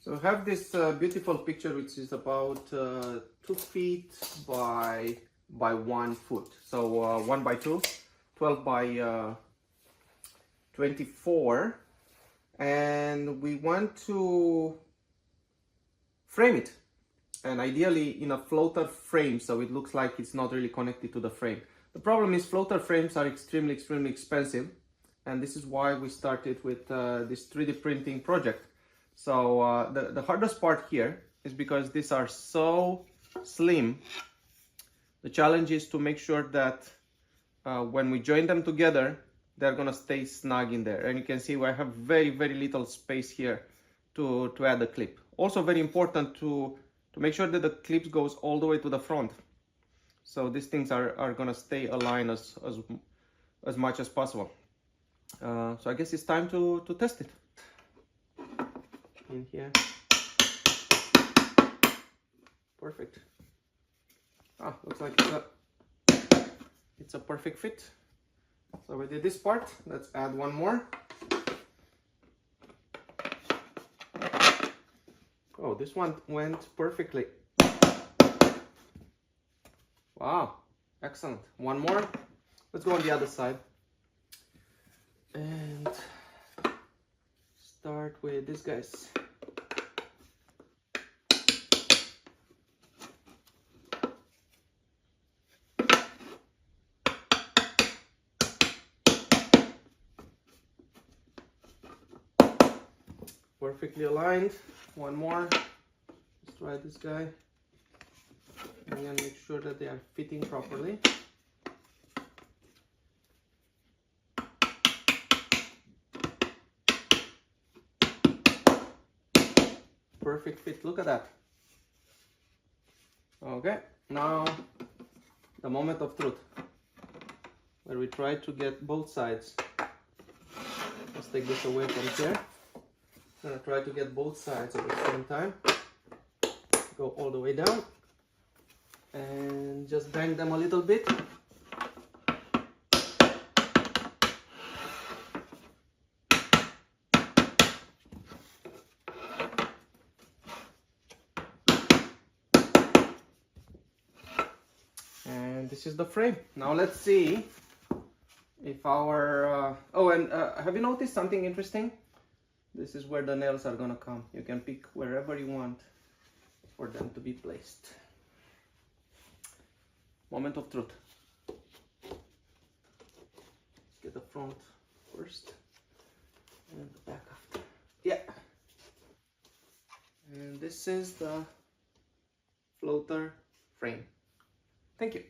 So I have this beautiful picture which is about 2 feet by 1 foot. So 1 by 2, 12 by 24, and we want to frame it, and ideally in a floater frame, so it looks like it's not really connected to the frame. The problem is floater frames are extremely expensive, and this is why we started with this 3D printing project. So the hardest part here is because these are so slim. The challenge is to make sure that when we join them together, they're gonna stay snug in there. And you can see I have very little space here to add a clip. Also very important to make sure that the clip goes all the way to the front. So these things are gonna stay aligned as much as possible. So I guess it's time to test it. In here. Perfect. Looks like it's a perfect fit. So we did this part. Let's add one more. Oh, this one went perfectly. Wow, excellent. One more. Let's go on the other side. And start with these guys. Perfectly aligned. One more. Let's try this guy. I'm gonna make sure that they are fitting properly. Perfect fit. Look at that. Okay, now the moment of truth, where we try to get both sides. Let's take this away from here. I'm gonna try to get both sides at the same time. Go all the way down and just bang them a little bit. And this is the frame. Now let's see if our have you noticed something interesting? This is where the nails are gonna come. You can pick wherever you want for them to be placed. Moment of truth. Let's get the front first and the back after. Yeah. And this is the floater frame. Thank you.